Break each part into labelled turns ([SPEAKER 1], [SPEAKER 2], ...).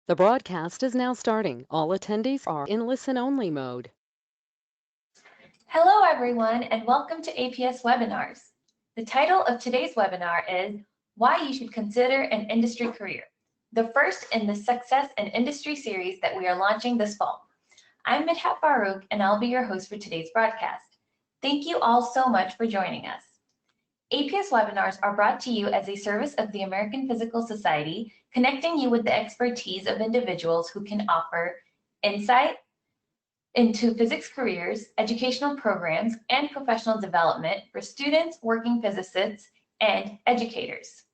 [SPEAKER 1] The broadcast is now starting. All attendees are in listen-only mode.
[SPEAKER 2] Hello, everyone, and welcome to APS webinars. The title of today's webinar is Why You Should Consider an Industry Career, the first in the Success in Industry series that we are launching this fall. I'm Midhat Farouk, and I'll be your host for today's broadcast. Thank you all so much for joining us. APS webinars are brought to you as a service of the American Physical Society, connecting you with the expertise of individuals who can offer insight into physics careers, educational programs, and professional development for students, working physicists, and educators.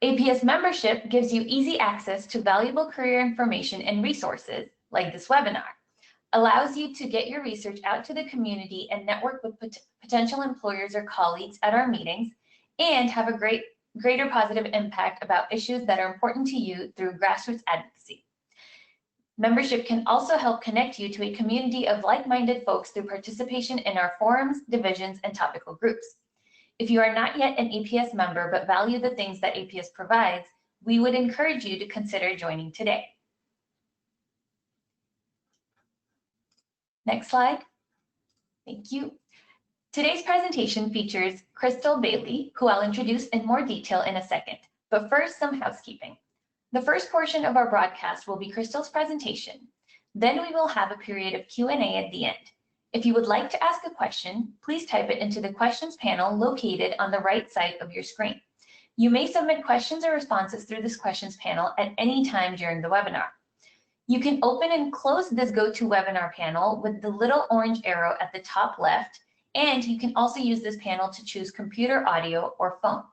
[SPEAKER 2] APS membership gives you easy access to valuable career information and resources, like this webinar, allows you to get your research out to the community and network with potential employers or colleagues at our meetings, and have a greater positive impact about issues that are important to you through grassroots advocacy. Membership can also help connect you to a community of like-minded folks through participation in our forums, divisions, and topical groups. If you are not yet an APS member but value the things that APS provides, we would encourage you to consider joining today. Next slide. Thank you. Today's presentation features Crystal Bailey, who I'll introduce in more detail in a second. But first, some housekeeping. The first portion of our broadcast will be Crystal's presentation. Then we will have a period of Q&A at the end. If you would like to ask a question, please type it into the questions panel located on the right side of your screen. You may submit questions or responses through this questions panel at any time during the webinar. You can open and close this GoToWebinar panel with the little orange arrow at the top left, and you can also use this panel to choose computer audio or phone.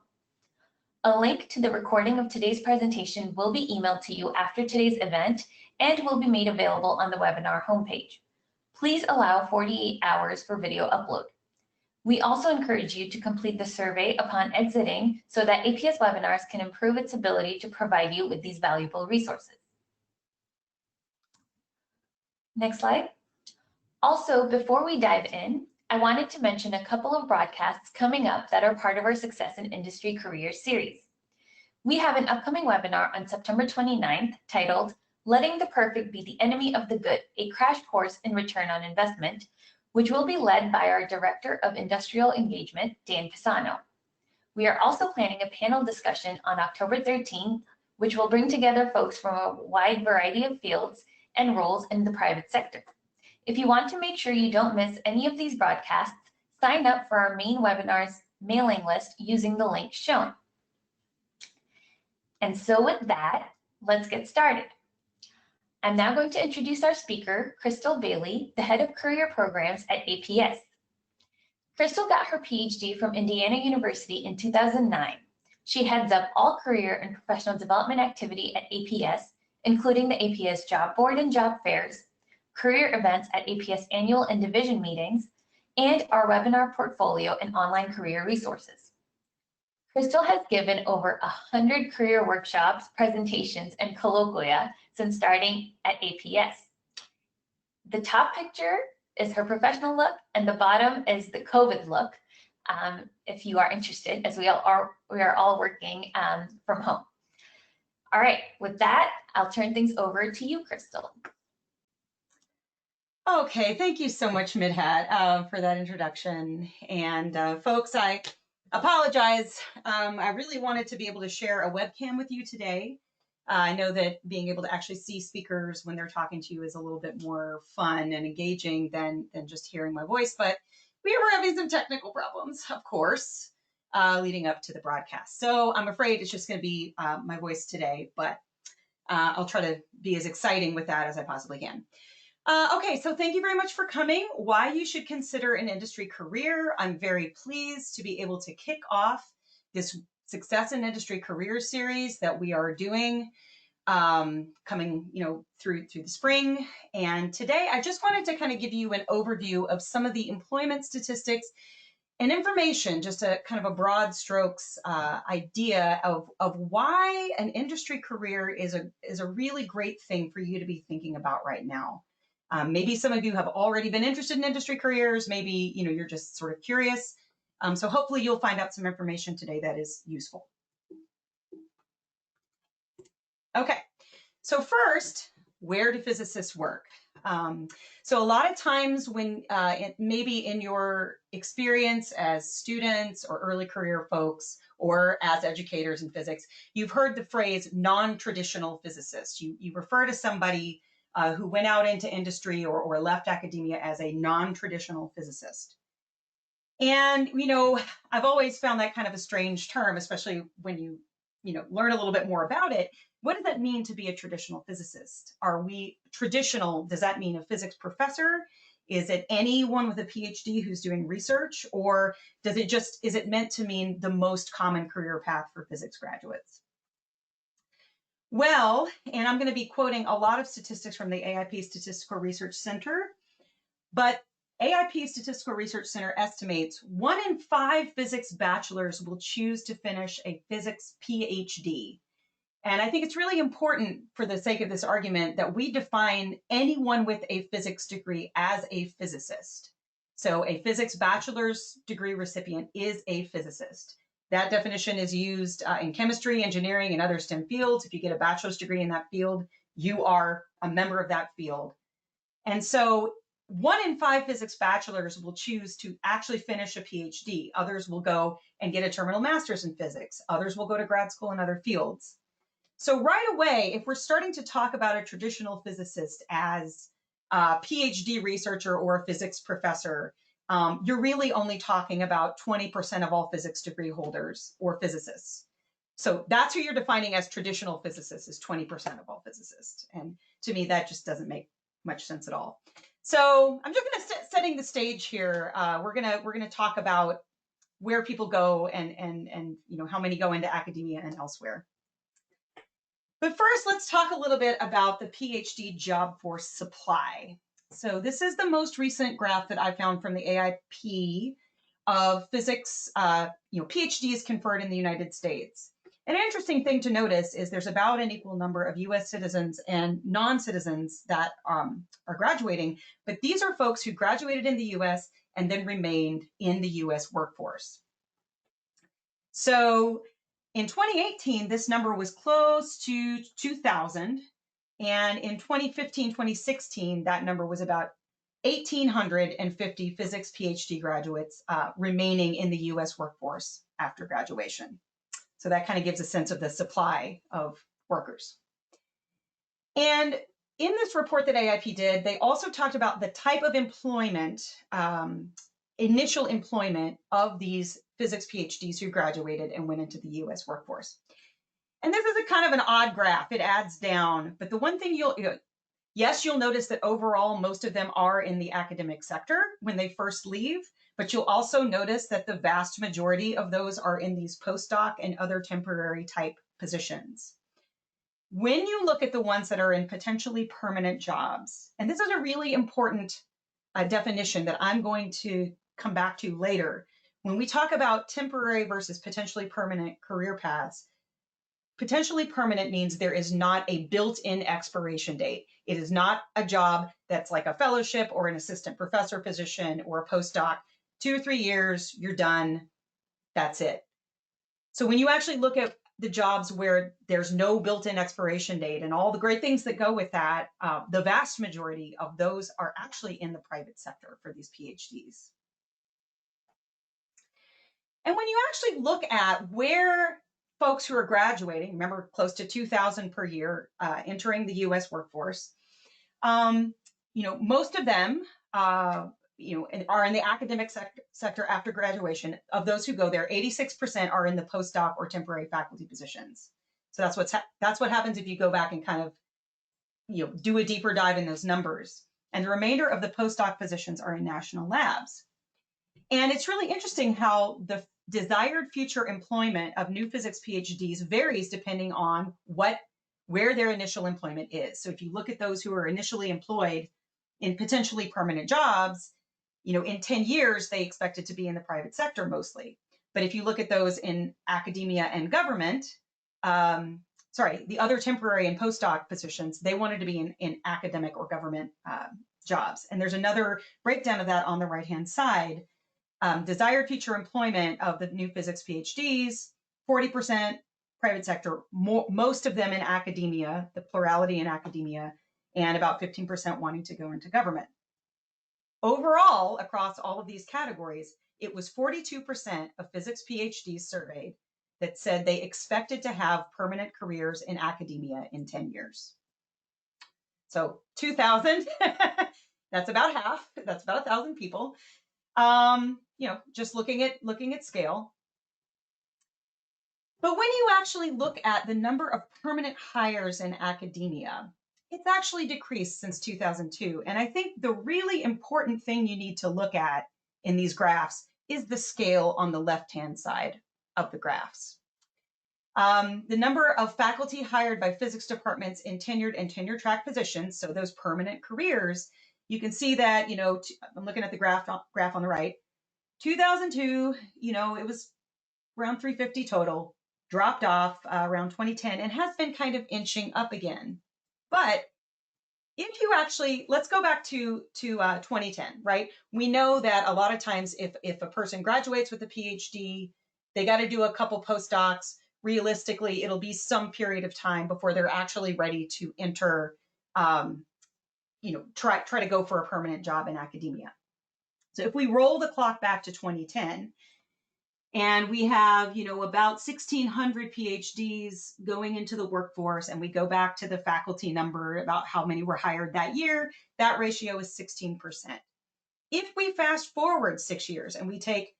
[SPEAKER 2] A link to the recording of today's presentation will be emailed to you after today's event and will be made available on the webinar homepage. Please allow 48 hours for video upload. We also encourage you to complete the survey upon exiting so that APS webinars can improve its ability to provide you with these valuable resources. Next slide. Also, before we dive in, I wanted to mention a couple of broadcasts coming up that are part of our Success in Industry Careers series. We have an upcoming webinar on September 29th titled Letting the Perfect Be the Enemy of the Good, a crash course in return on investment, which will be led by our Director of Industrial Engagement, Dan Pisano. We are also planning a panel discussion on October 13th, which will bring together folks from a wide variety of fields and roles in the private sector. If you want to make sure you don't miss any of these broadcasts, sign up for our main webinars mailing list using the link shown. And so with that, let's get started. I'm now going to introduce our speaker, Crystal Bailey, the head of career programs at APS. Crystal got her PhD from Indiana University in 2009. She heads up all career and professional development activity at APS, including the APS Job Board and Job Fairs, career events at APS annual and division meetings, and our webinar portfolio and online career resources. Crystal has given over 100 career workshops, presentations, and colloquia since starting at APS. The top picture is her professional look, and the bottom is the COVID look, if you are interested, as we are all working from home. All right, with that, I'll turn things over to you, Crystal.
[SPEAKER 3] Okay, thank you so much, Midhat, for that introduction. And folks, I apologize. I really wanted to be able to share a webcam with you today. I know that being able to actually see speakers when they're talking to you is a little bit more fun and engaging than just hearing my voice, but we were having some technical problems, of course, leading up to the broadcast. So I'm afraid it's just going to be my voice today, but I'll try to be as exciting with that as I possibly can. Okay, so thank you very much for coming. Why you should consider an industry career. I'm very pleased to be able to kick off this Success in Industry Career series that we are doing coming through the spring. And today I just wanted to kind of give you an overview of some of the employment statistics and information, just a kind of a broad strokes idea of why an industry career is a really great thing for you to be thinking about right now. Maybe some of you have already been interested in industry careers. Maybe you're just sort of curious. So hopefully you'll find out some information today that is useful. Okay, so first, where do physicists work? So a lot of times when maybe in your experience as students or early career folks or as educators in physics, you've heard the phrase non-traditional physicist. You refer to somebody who went out into industry or left academia as a non-traditional physicist. And, I've always found that kind of a strange term, especially when you learn a little bit more about it. What does that mean to be a traditional physicist? Are we traditional? Does that mean a physics professor? Is it anyone with a PhD who's doing research? Or is it meant to mean the most common career path for physics graduates? Well, and I'm going to be quoting a lot of statistics from the AIP Statistical Research Center, but AIP Statistical Research Center estimates 1 in 5 physics bachelors will choose to finish a physics PhD. And I think it's really important for the sake of this argument that we define anyone with a physics degree as a physicist. So a physics bachelor's degree recipient is a physicist. That definition is used in chemistry, engineering, and other STEM fields. If you get a bachelor's degree in that field, you are a member of that field. And so 1 in 5 physics bachelors will choose to actually finish a PhD. Others will go and get a terminal master's in physics. Others will go to grad school in other fields. So right away, if we're starting to talk about a traditional physicist as a PhD researcher or a physics professor, you're really only talking about 20% of all physics degree holders or physicists. So that's who you're defining as traditional physicists, is 20% of all physicists. And to me, that just doesn't make much sense at all. So I'm just going to setting the stage here. We're gonna talk about where people go and how many go into academia and elsewhere. But first, let's talk a little bit about the PhD job force supply. So this is the most recent graph that I found from the AIP of physics, PhDs conferred in the United States. An interesting thing to notice is there's about an equal number of US citizens and non-citizens that are graduating, but these are folks who graduated in the US and then remained in the US workforce. So in 2018, this number was close to 2,000. And in 2015, 2016, that number was about 1,850 physics PhD graduates remaining in the US workforce after graduation. So that kind of gives a sense of the supply of workers. And in this report that AIP did, they also talked about the type of employment, initial employment of these physics PhDs who graduated and went into the US workforce. And this is a kind of an odd graph. It adds down, but the one thing you'll notice that overall most of them are in the academic sector when they first leave, but you'll also notice that the vast majority of those are in these postdoc and other temporary type positions. When you look at the ones that are in potentially permanent jobs, and this is a really important definition that I'm going to come back to later. When we talk about temporary versus potentially permanent career paths, potentially permanent means there is not a built-in expiration date. It is not a job that's like a fellowship or an assistant professor position or a postdoc. 2 or 3 years, you're done. That's it. So when you actually look at the jobs where there's no built-in expiration date and all the great things that go with that, the vast majority of those are actually in the private sector for these PhDs. And when you actually look at where folks who are graduating, remember close to 2,000 per year entering the US workforce, most of them are in the academic sector after graduation. Of those who go there, 86% are in the postdoc or temporary faculty positions. So that's what happens if you go back and kind of do a deeper dive in those numbers. And the remainder of the postdoc positions are in national labs. And it's really interesting how the desired future employment of new physics PhDs varies depending on where their initial employment is. So if you look at those who are initially employed in potentially permanent jobs, in 10 years, they expected to be in the private sector mostly. But if you look at those in academia and government, the other temporary and postdoc positions, they wanted to be in academic or government jobs. And there's another breakdown of that on the right-hand side. Desired future employment of the new physics PhDs, 40% private sector, most of them in academia, the plurality in academia, and about 15% wanting to go into government. Overall, across all of these categories, it was 42% of physics PhDs surveyed that said they expected to have permanent careers in academia in 10 years. So 2,000, that's about half, that's about 1,000 people. Just looking at scale. But when you actually look at the number of permanent hires in academia, it's actually decreased since 2002. And I think the really important thing you need to look at in these graphs is the scale on the left-hand side of the graphs. The number of faculty hired by physics departments in tenured and tenure-track positions, so those permanent careers, you can see that, I'm looking at the graph on the right, 2002, it was around 350 total, dropped off around 2010, and has been kind of inching up again. But if you actually, let's go back to 2010, right? We know that a lot of times if a person graduates with a PhD, they got to do a couple postdocs. Realistically, it'll be some period of time before they're actually ready to enter, try to go for a permanent job in academia. So if we roll the clock back to 2010, and we have, about 1,600 PhDs going into the workforce, and we go back to the faculty number, about how many were hired that year, that ratio is 16%. If we fast forward 6 years and we take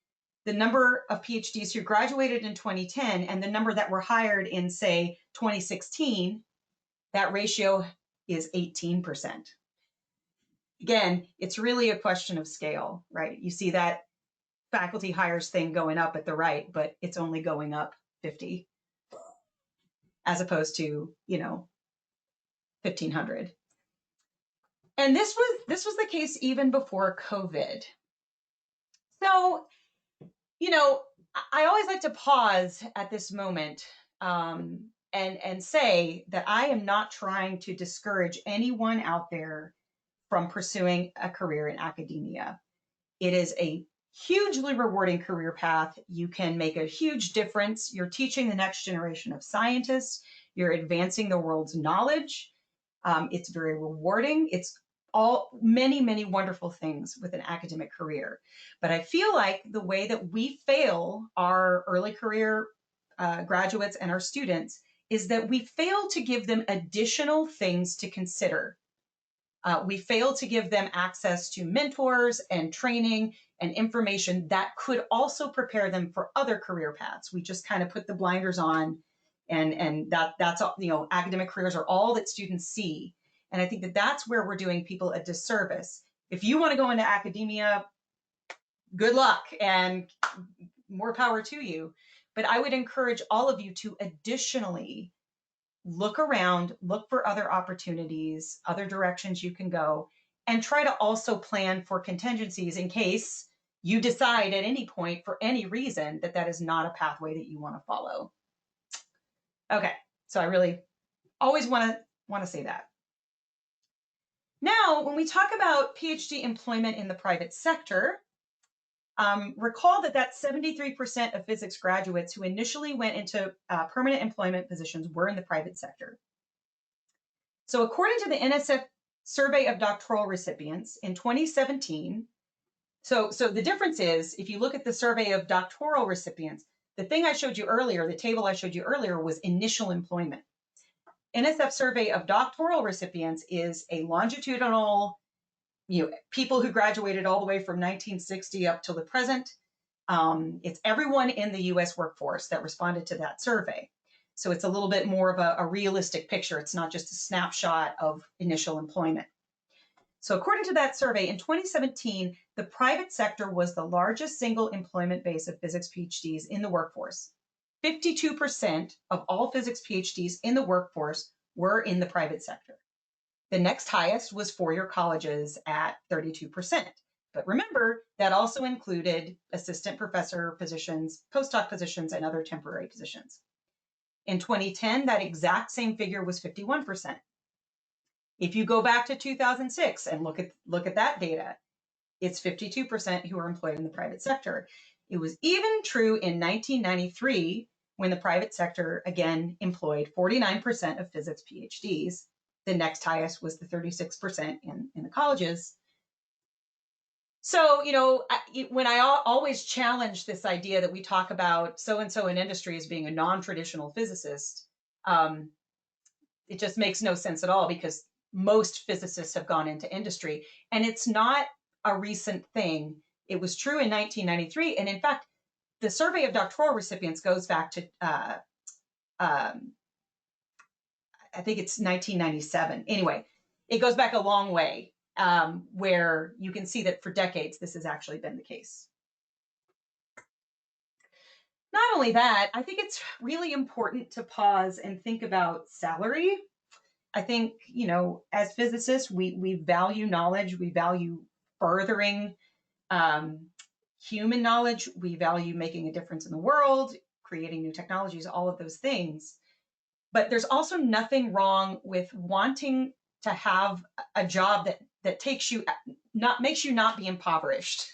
[SPEAKER 3] the number of PhDs who graduated in 2010 and the number that were hired in, say, 2016, that ratio is 18%. Again, it's really a question of scale, right? You see that faculty hires thing going up at the right, but it's only going up 50 as opposed to, 1,500. And this was the case even before COVID. So, I always like to pause at this moment and say that I am not trying to discourage anyone out there from pursuing a career in academia. It is a hugely rewarding career path. You can make a huge difference. You're teaching the next generation of scientists. You're advancing the world's knowledge. It's very rewarding. It's many wonderful things with an academic career. But I feel like the way that we fail our early career graduates and our students is that we fail to give them additional things to consider. We fail to give them access to mentors and training and information that could also prepare them for other career paths. We just kind of put the blinders on, and that's all, academic careers are all that students see. And I think that that's where we're doing people a disservice. If you want to go into academia, good luck and more power to you. But I would encourage all of you to additionally look around, look for other opportunities, other directions you can go, and try to also plan for contingencies in case you decide at any point for any reason that that is not a pathway that you want to follow. Okay, so I really always want to say that. Now, when we talk about PhD employment in the private sector, recall that 73% of physics graduates who initially went into permanent employment positions were in the private sector. So according to the NSF survey of doctoral recipients in 2017, so the difference is, if you look at the survey of doctoral recipients, the thing I showed you earlier, the table I showed you earlier was initial employment. NSF survey of doctoral recipients is a longitudinal, people who graduated all the way from 1960 up till the present. It's everyone in the US workforce that responded to that survey. So it's a little bit more of a realistic picture. It's not just a snapshot of initial employment. So according to that survey, in 2017, the private sector was the largest single employment base of physics PhDs in the workforce. 52% of all physics PhDs in the workforce were in the private sector. The next highest was four-year colleges at 32%. But remember, that also included assistant professor positions, postdoc positions, and other temporary positions. In 2010, that exact same figure was 51%. If you go back to 2006 and look at that data, It's 52% who are employed in the private sector. It was even true in 1993 when the private sector, again, employed 49% of physics PhDs. The next highest was the 36% in the colleges. So, when I always challenge this idea that we talk about so-and-so in industry as being a non-traditional physicist, it just makes no sense at all because most physicists have gone into industry. And it's not a recent thing. It was true in 1993. And in fact, the survey of doctoral recipients goes back to, I think it's 1997. Anyway, it goes back a long way, where you can see that for decades, this has actually been the case. Not only that, I think it's really important to pause and think about salary. I think, as physicists, we value knowledge, we value furthering human knowledge, we value making a difference in the world, creating new technologies, all of those things. But there's also nothing wrong with wanting to have a job that takes you makes you not be impoverished.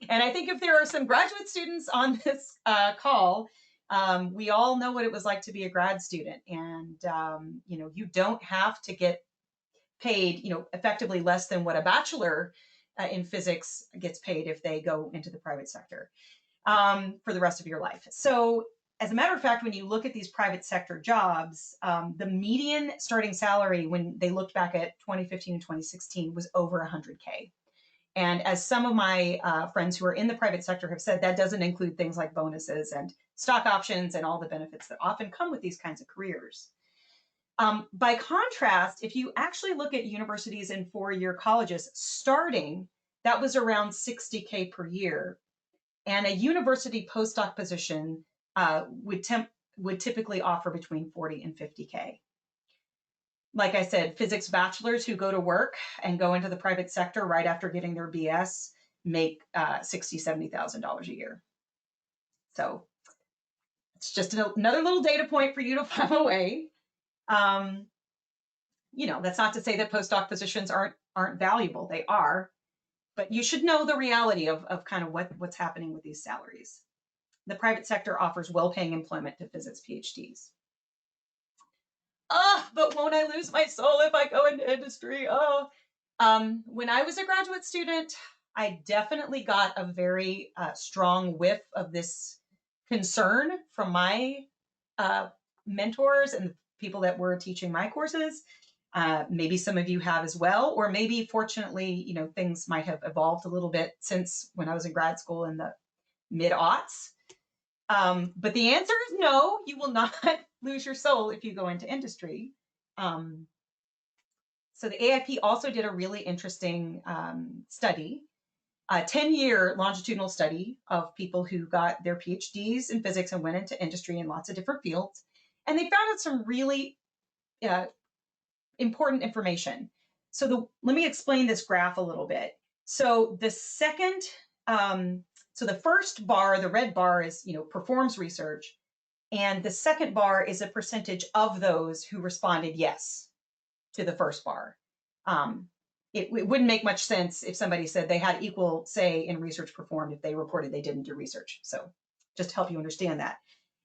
[SPEAKER 3] And I think if there are some graduate students on this call, we all know what it was like to be a grad student, and you don't have to get paid, effectively less than what a bachelor in physics gets paid if they go into the private sector for the rest of your life. So, as a matter of fact, when you look at these private sector jobs, the median starting salary when they looked back at 2015 and 2016 was over 100K. And as some of my friends who are in the private sector have said, that doesn't include things like bonuses and stock options and all the benefits that often come with these kinds of careers. By contrast, if you actually look at universities and four-year colleges starting, that was around 60K per year. And a university postdoc position would typically offer between 40 and 50K. Like I said, physics bachelors who go to work and go into the private sector right after getting their BS make $60,000, $70,000 a year. So it's just another little data point for you to file away. That's not to say that postdoc positions aren't valuable. They are, but you should know the reality of kind of what's happening with these salaries. The private sector offers well-paying employment to physics PhDs. But won't I lose my soul if I go into industry? When I was a graduate student, I definitely got a very strong whiff of this concern from my mentors and the people that were teaching my courses. Maybe some of you have as well, or maybe fortunately, things might have evolved a little bit since when I was in grad school in the mid-aughts. But the answer is no, you will not lose your soul if you go into industry. So the AIP also did a really interesting study, a 10-year longitudinal study of people who got their PhDs in physics and went into industry in lots of different fields. And they found out some really important information. So let me explain this graph a little bit. So the first bar, the red bar is, performs research. And the second bar is a percentage of those who responded yes to the first bar. It wouldn't make much sense if somebody said they had equal say in research performed if they reported they didn't do research. So just to help you understand that.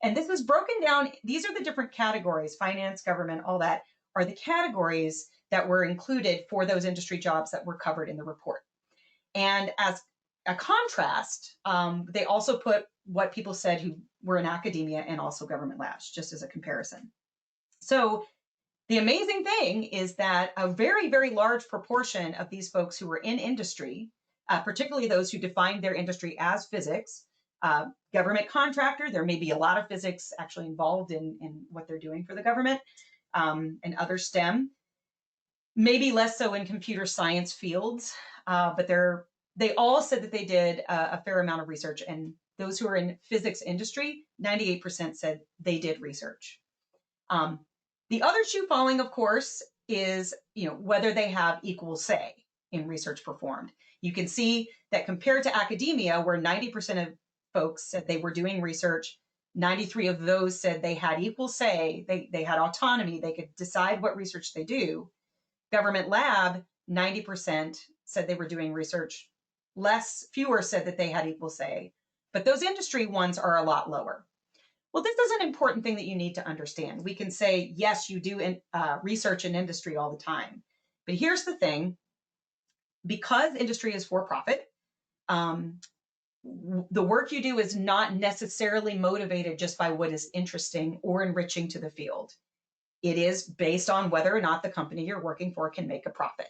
[SPEAKER 3] And this is broken down. These are the different categories: finance, government, all that are the categories that were included for those industry jobs that were covered in the report. And as a contrast, they also put what people said who were in academia and also government labs, just as a comparison. So the amazing thing is that a very, very large proportion of these folks who were in industry, particularly those who defined their industry as physics, government contractor, there may be a lot of physics actually involved in what they're doing for the government, and other STEM, maybe less so in computer science fields, but they all said that they did a fair amount of research. And those who are in physics industry, 98% said they did research. The other shoe falling, of course, is whether they have equal say in research performed. You can see that compared to academia, where 90% of folks said they were doing research, 93 of those said they had equal say, they had autonomy, they could decide what research they do. Government lab, 90% said they were doing research. fewer said that they had equal say, but those industry ones are a lot lower. Well, this is an important thing that you need to understand. We can say, yes, you do research in industry all the time. But here's the thing, because industry is for profit, the work you do is not necessarily motivated just by what is interesting or enriching to the field. It is based on whether or not the company you're working for can make a profit.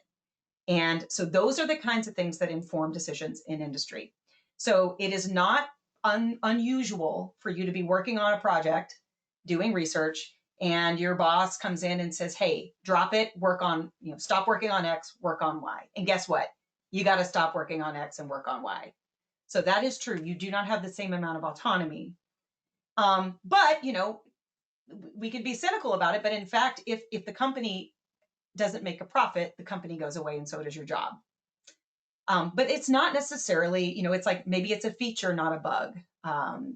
[SPEAKER 3] And so those are the kinds of things that inform decisions in industry. So it is not unusual for you to be working on a project, doing research, and your boss comes in and says, hey, drop it, work on, stop working on X, work on Y. And guess what? You got to stop working on X and work on Y. So that is true. You do not have the same amount of autonomy. But, we can be cynical about it. But in fact, if the company doesn't make a profit, the company goes away and so does your job. But it's not necessarily, it's like maybe it's a feature, not a bug.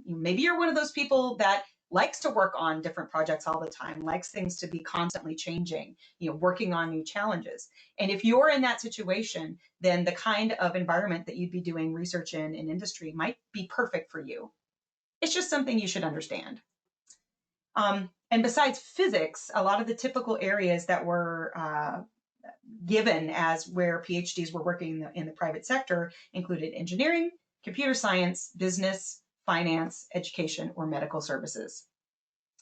[SPEAKER 3] Maybe you're one of those people that likes to work on different projects all the time, likes things to be constantly changing, working on new challenges. And if you're in that situation, then the kind of environment that you'd be doing research in industry might be perfect for you. It's just something you should understand. And besides physics, a lot of the typical areas that were given as where PhDs were working in the private sector included engineering, computer science, business, finance, education, or medical services.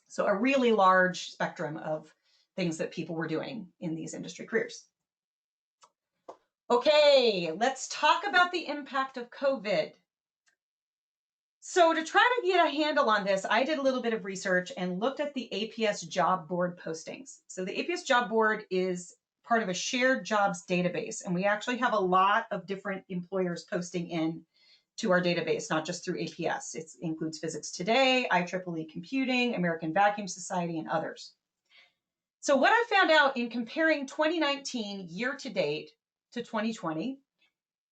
[SPEAKER 3] So a really large spectrum of things that people were doing in these industry careers. Okay, let's talk about the impact of COVID. So to try to get a handle on this, I did a little bit of research and looked at the APS job board postings. So the APS job board is part of a shared jobs database, and we actually have a lot of different employers posting in to our database, not just through APS. It includes Physics Today, IEEE Computing, American Vacuum Society, and others. So what I found out in comparing 2019 year to date to 2020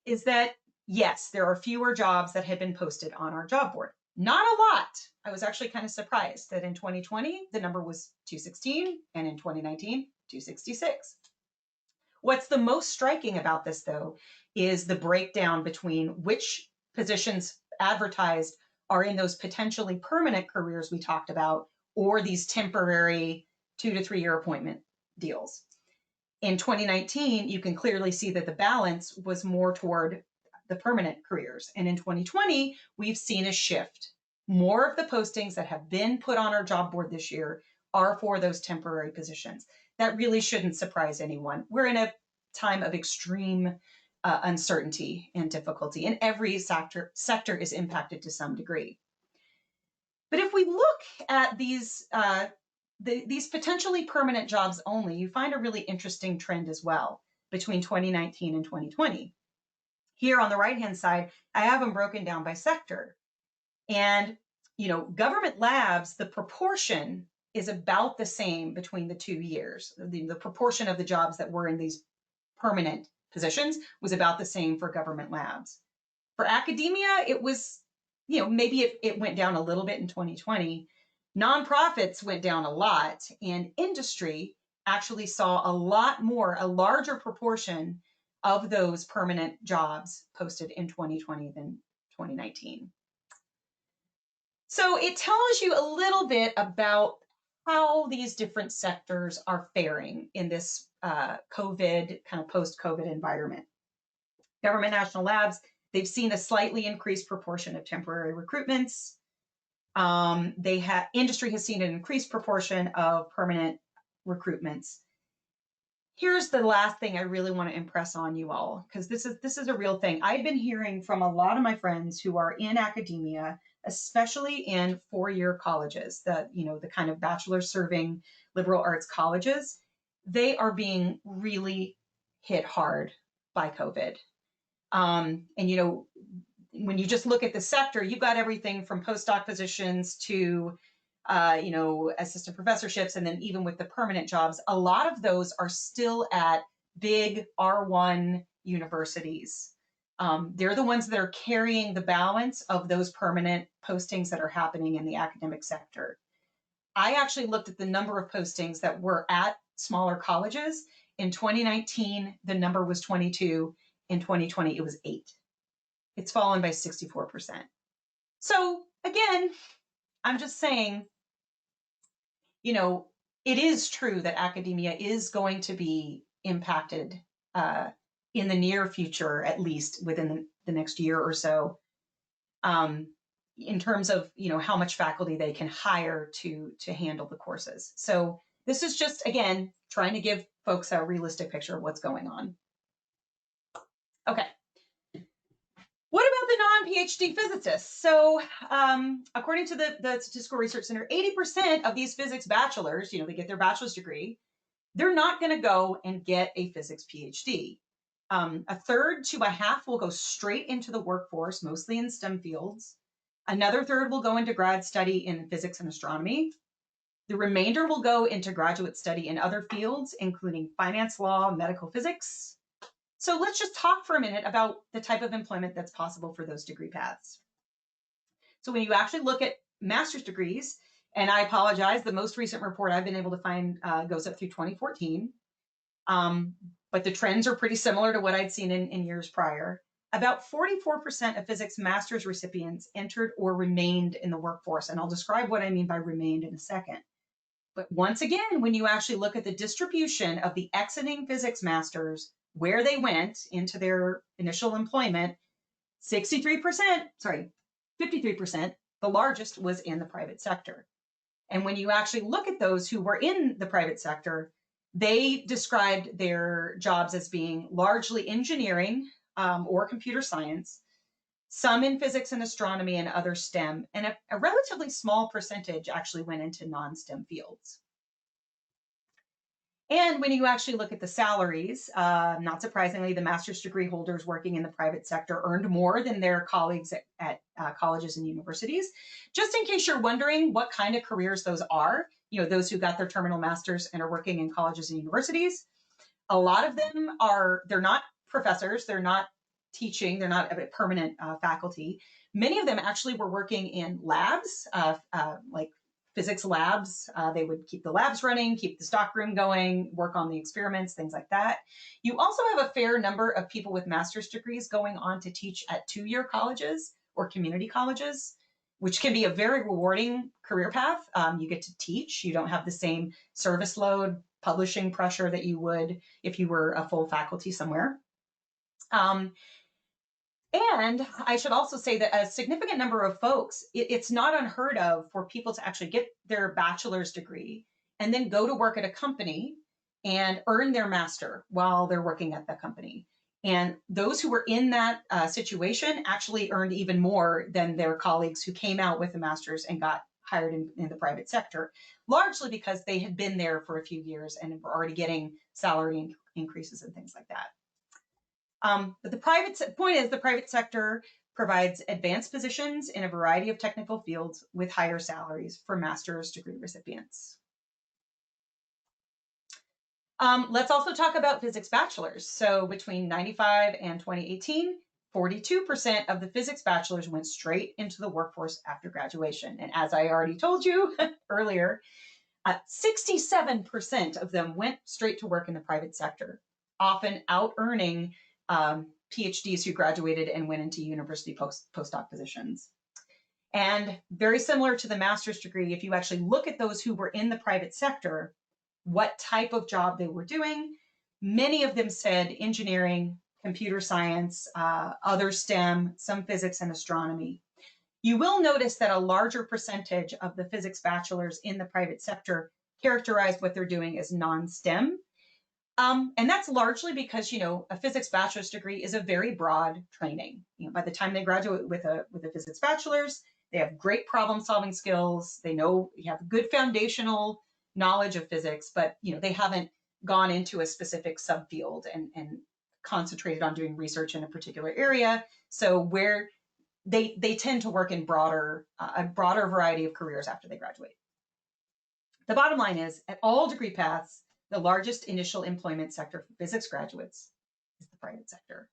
[SPEAKER 3] is that yes, there are fewer jobs that had been posted on our job board. Not a lot. I was actually kind of surprised that in 2020, the number was 216, and in 2019, 266. What's the most striking about this, though, is the breakdown between which positions advertised are in those potentially permanent careers we talked about, or these temporary 2 to 3 year appointment deals. In 2019, you can clearly see that the balance was more toward the permanent careers. And in 2020, we've seen a shift. More of the postings that have been put on our job board this year are for those temporary positions. That really shouldn't surprise anyone. We're in a time of extreme uncertainty and difficulty, and every sector is impacted to some degree. But if we look at these potentially permanent jobs only, you find a really interesting trend as well between 2019 and 2020. Here on the right-hand side, I have them broken down by sector. And, government labs, the proportion is about the same between the 2 years. The proportion of the jobs that were in these permanent positions was about the same for government labs. For academia, it was, maybe it went down a little bit in 2020. Nonprofits went down a lot, and industry actually saw a larger proportion of those permanent jobs posted in 2020 than 2019. So it tells you a little bit about how these different sectors are faring in this COVID, kind of post-COVID environment. Government national labs, they've seen a slightly increased proportion of temporary recruitments. Industry has seen an increased proportion of permanent recruitments. Here's the last thing I really want to impress on you all, because this is a real thing. I've been hearing from a lot of my friends who are in academia, especially in four-year colleges, the kind of bachelor serving liberal arts colleges. They are being really hit hard by COVID. And when you just look at the sector, you've got everything from postdoc positions to assistant professorships, and then even with the permanent jobs, a lot of those are still at big R1 universities. They're the ones that are carrying the balance of those permanent postings that are happening in the academic sector. I actually looked at the number of postings that were at smaller colleges. In 2019, the number was 22. In 2020, it was 8. it's fallen by 64%. So again, I'm just saying, you know, it is true that academia is going to be impacted in the near future, at least within the next year or so, in terms of, you know, how much faculty they can hire to handle the courses. So this is just, again, trying to give folks a realistic picture of what's going on. Okay. What about the non-PhD physicists? So according to the Statistical Research Center, 80% of these physics bachelors, you know, they get their bachelor's degree, they're not going to go and get a physics PhD. A third to a half will go straight into the workforce, mostly in STEM fields. Another third will go into grad study in physics and astronomy. The remainder will go into graduate study in other fields, including finance, law, medical physics. So let's just talk for a minute about the type of employment that's possible for those degree paths. So when you actually look at master's degrees, and I apologize, the most recent report I've been able to find goes up through 2014, but the trends are pretty similar to what I'd seen in years prior. About 44% of physics master's recipients entered or remained in the workforce, and I'll describe what I mean by remained in a second. But once again, when you actually look at the distribution of the exiting physics masters, where they went into their initial employment, 53%, the largest was in the private sector. And when you actually look at those who were in the private sector, they described their jobs as being largely engineering or computer science, some in physics and astronomy and other STEM, and a relatively small percentage actually went into non-STEM fields. And when you actually look at the salaries, not surprisingly, the master's degree holders working in the private sector earned more than their colleagues at colleges and universities. Just in case you're wondering what kind of careers those are, you know, those who got their terminal masters and are working in colleges and universities, a lot of them they're not professors, they're not teaching, they're not a permanent faculty. Many of them actually were working in labs, like physics labs. They would keep the labs running, keep the stockroom going, work on the experiments, things like that. You also have a fair number of people with master's degrees going on to teach at two-year colleges or community colleges, which can be a very rewarding career path. You get to teach. You don't have the same service load, publishing pressure that you would if you were a full faculty somewhere. And I should also say that a significant number of folks, it's not unheard of for people to actually get their bachelor's degree and then go to work at a company and earn their master while they're working at the company. And those who were in that situation actually earned even more than their colleagues who came out with a master's and got hired in the private sector, largely because they had been there for a few years and were already getting salary increases and things like that. But the private sector provides advanced positions in a variety of technical fields with higher salaries for master's degree recipients. Let's also talk about physics bachelors. So between 95 and 2018, 42% of the physics bachelors went straight into the workforce after graduation. And as I already told you earlier, 67% of them went straight to work in the private sector, often out-earning PhDs who graduated and went into university postdoc positions. And very similar to the master's degree, if you actually look at those who were in the private sector, what type of job they were doing, many of them said engineering, computer science, other STEM, some physics and astronomy. You will notice that a larger percentage of the physics bachelors in the private sector characterize what they're doing as non-STEM. And that's largely because, you know, a physics bachelor's degree is a very broad training. You know, by the time they graduate with a physics bachelor's, they have great problem-solving skills. They know you have good foundational knowledge of physics, but, you know, they haven't gone into a specific subfield and concentrated on doing research in a particular area. So where they tend to work in a broader variety of careers after they graduate. The bottom line is, at all degree paths, the largest initial employment sector for physics graduates is the private sector.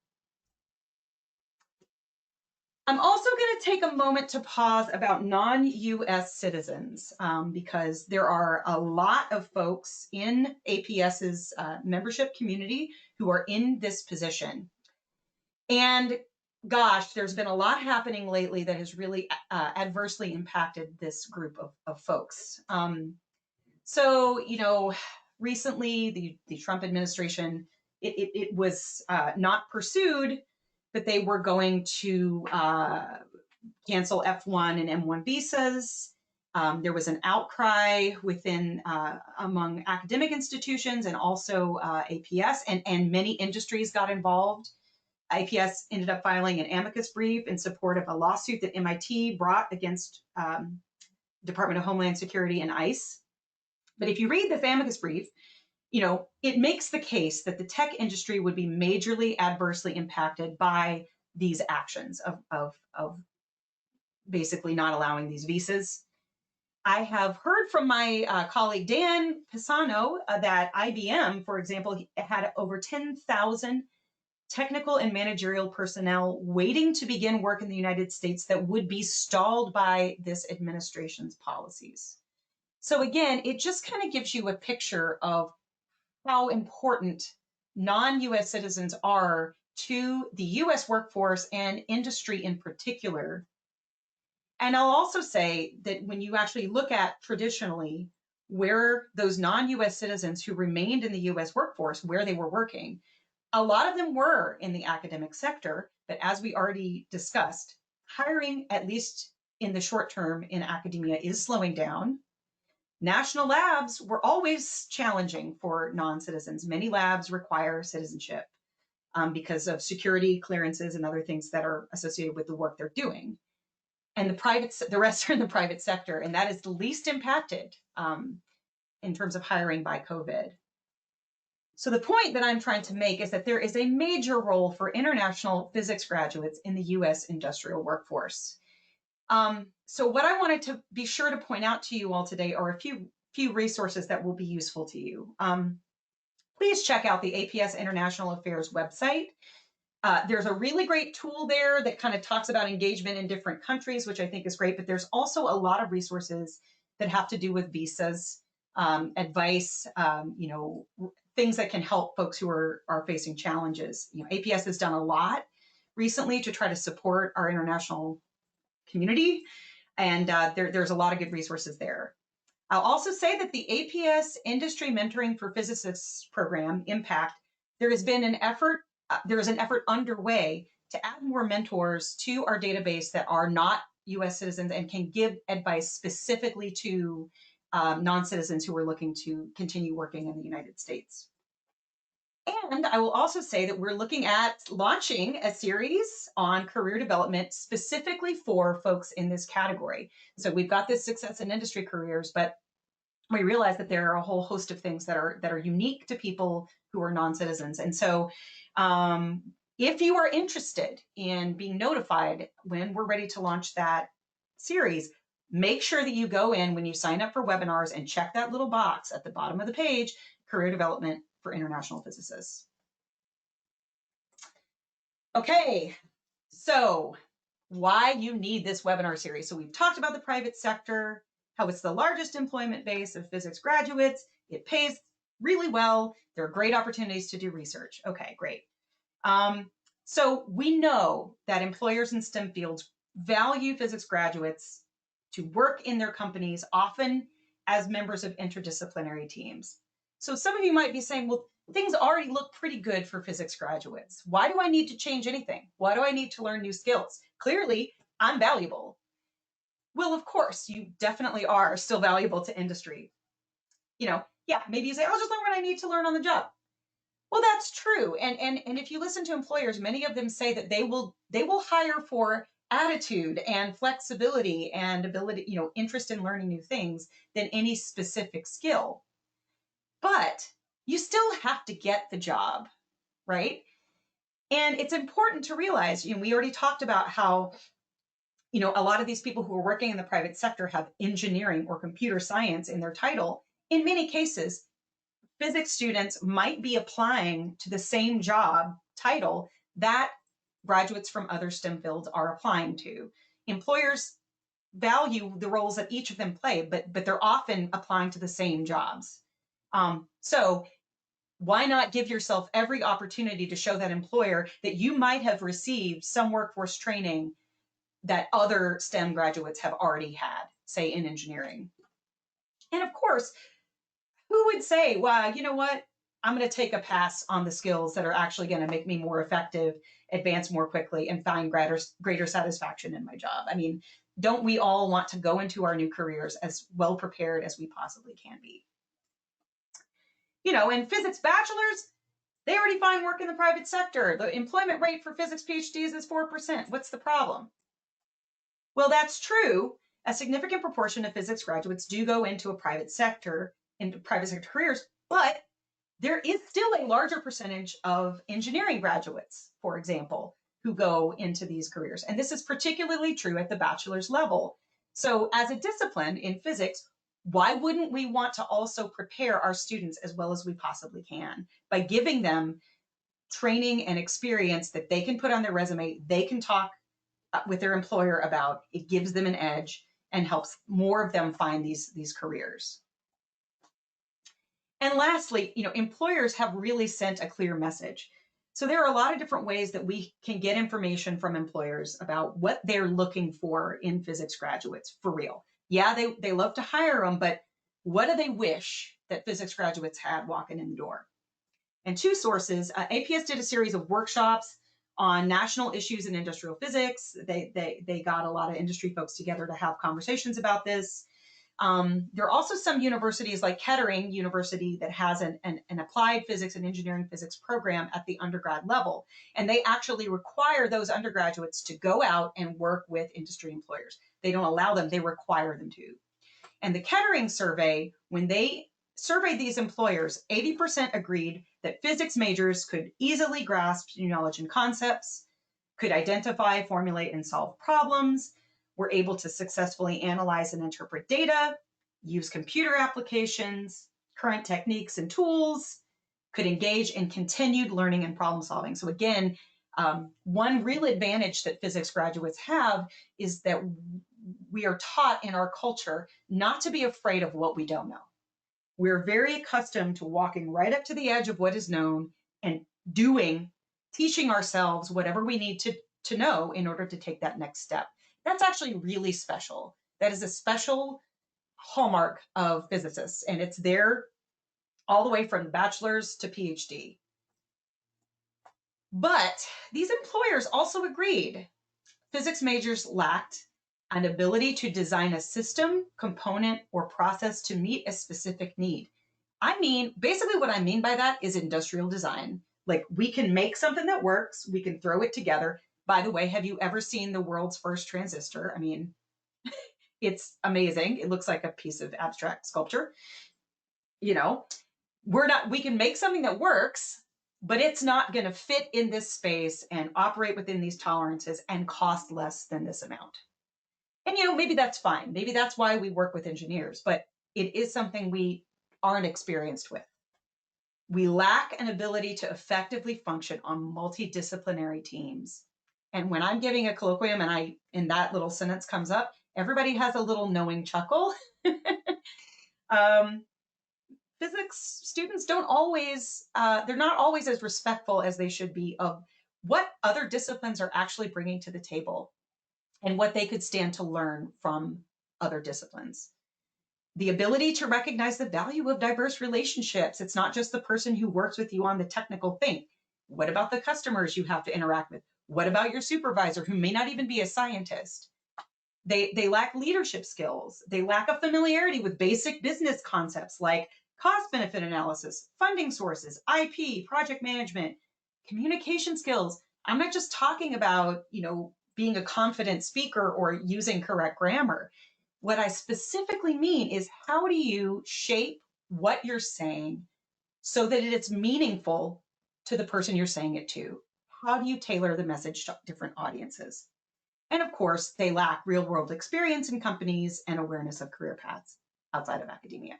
[SPEAKER 3] I'm also going to take a moment to pause about non-US citizens because there are a lot of folks in APS's membership community who are in this position. And gosh, there's been a lot happening lately that has really adversely impacted this group of folks. So, recently the Trump administration, it was not pursued, but they were going to cancel F1 and M1 visas. There was an outcry within among academic institutions and also APS, and many industries got involved. APS ended up filing an amicus brief in support of a lawsuit that MIT brought against Department of Homeland Security and ICE. But if you read this amicus brief, it makes the case that the tech industry would be majorly adversely impacted by these actions of basically not allowing these visas. I have heard from my colleague Dan Pisano that IBM, for example, had over 10,000 technical and managerial personnel waiting to begin work in the United States that would be stalled by this administration's policies. So again, it just kind of gives you a picture of how important non-US citizens are to the US workforce and industry in particular. And I'll also say that when you actually look at traditionally where those non-US citizens who remained in the US workforce, where they were working, a lot of them were in the academic sector, but as we already discussed, hiring, at least in the short term in academia, is slowing down. National labs were always challenging for non-citizens. Many labs require citizenship because of security clearances and other things that are associated with the work they're doing. And the rest are in the private sector, and that is the least impacted in terms of hiring by COVID. So the point that I'm trying to make is that there is a major role for international physics graduates in the US industrial workforce. So what I wanted to be sure to point out to you all today are a few resources that will be useful to you. Please check out the APS International Affairs website. There's a really great tool there that kind of talks about engagement in different countries, which I think is great, but there's also a lot of resources that have to do with visas, advice, things that can help folks who are facing challenges. APS has done a lot recently to try to support our international community, and there's a lot of good resources there. I'll also say that the APS Industry Mentoring for Physicists program, Impact, there is an effort underway to add more mentors to our database that are not US citizens and can give advice specifically to non-citizens who are looking to continue working in the United States. And I will also say that we're looking at launching a series on career development specifically for folks in this category. So we've got this success in industry careers, but we realize that there are a whole host of things that are unique to people who are non-citizens. And so if you are interested in being notified when we're ready to launch that series, make sure that you go in when you sign up for webinars and check that little box at the bottom of the page, career development for international physicists. Okay, so why you need this webinar series. So we've talked about the private sector, how it's the largest employment base of physics graduates. It pays really well. There are great opportunities to do research. Okay, great. So we know that employers in STEM fields value physics graduates to work in their companies, often as members of interdisciplinary teams. So some of you might be saying, well, things already look pretty good for physics graduates. Why do I need to change anything? Why do I need to learn new skills? Clearly, I'm valuable. Well, of course, you definitely are still valuable to industry. Yeah, maybe you say, I'll just learn what I need to learn on the job. Well, that's true. And if you listen to employers, many of them say that they will hire for attitude and flexibility and ability, interest in learning new things than any specific skill. But you still have to get the job, right? And it's important to realize, we already talked about how, a lot of these people who are working in the private sector have engineering or computer science in their title. In many cases, physics students might be applying to the same job title that graduates from other STEM fields are applying to. Employers value the roles that each of them play, but they're often applying to the same jobs. So why not give yourself every opportunity to show that employer that you might have received some workforce training that other STEM graduates have already had, say in engineering. And of course, who would say, well, you know what? I'm going to take a pass on the skills that are actually going to make me more effective, advance more quickly, and find greater satisfaction in my job. I mean, don't we all want to go into our new careers as well prepared as we possibly can be? You know, in physics bachelors, they already find work in the private sector. The employment rate for physics PhDs is 4%. What's the problem? Well, that's true. A significant proportion of physics graduates do go into private sector careers, but there is still a larger percentage of engineering graduates, for example, who go into these careers. And this is particularly true at the bachelor's level. So as a discipline in physics, why wouldn't we want to also prepare our students as well as we possibly can by giving them training and experience that they can put on their resume, they can talk with their employer about, it gives them an edge and helps more of them find these careers. And lastly, you know, employers have really sent a clear message. So there are a lot of different ways that we can get information from employers about what they're looking for in physics graduates for real. Yeah, they love to hire them, but what do they wish that physics graduates had walking in the door? And two sources, APS did a series of workshops on national issues in industrial physics. They got a lot of industry folks together to have conversations about this. There are also some universities like Kettering University that has an applied physics and engineering physics program at the undergrad level. And they actually require those undergraduates to go out and work with industry employers. They don't allow them, they require them to. And the Kettering survey, when they surveyed these employers, 80% agreed that physics majors could easily grasp new knowledge and concepts, could identify, formulate, and solve problems, were able to successfully analyze and interpret data, use computer applications, current techniques and tools, could engage in continued learning and problem solving. So again, one real advantage that physics graduates have is that we are taught in our culture not to be afraid of what we don't know. We're very accustomed to walking right up to the edge of what is known and teaching ourselves whatever we need to know in order to take that next step. That's actually really special. That is a special hallmark of physicists, and it's there all the way from bachelor's to PhD. But these employers also agreed physics majors lacked an ability to design a system, component, or process to meet a specific need. I mean, basically what I mean by that is industrial design. Like, we can make something that works, we can throw it together. By the way, have you ever seen the world's first transistor? I mean, it's amazing. It looks like a piece of abstract sculpture. You know, we can make something that works, but it's not going to fit in this space and operate within these tolerances and cost less than this amount. And, you know, maybe that's fine. Maybe that's why we work with engineers, but it is something we aren't experienced with. We lack an ability to effectively function on multidisciplinary teams. And when I'm giving a colloquium and that little sentence comes up, everybody has a little knowing chuckle. Physics students they're not always as respectful as they should be of what other disciplines are actually bringing to the table and what they could stand to learn from other disciplines. The ability to recognize the value of diverse relationships. It's not just the person who works with you on the technical thing. What about the customers you have to interact with? What about your supervisor who may not even be a scientist? They lack leadership skills. They lack a familiarity with basic business concepts like cost benefit analysis, funding sources, IP, project management, communication skills. I'm not just talking about, you know, being a confident speaker or using correct grammar. What I specifically mean is, how do you shape what you're saying so that it's meaningful to the person you're saying it to? How do you tailor the message to different audiences? And of course, they lack real world experience in companies and awareness of career paths outside of academia.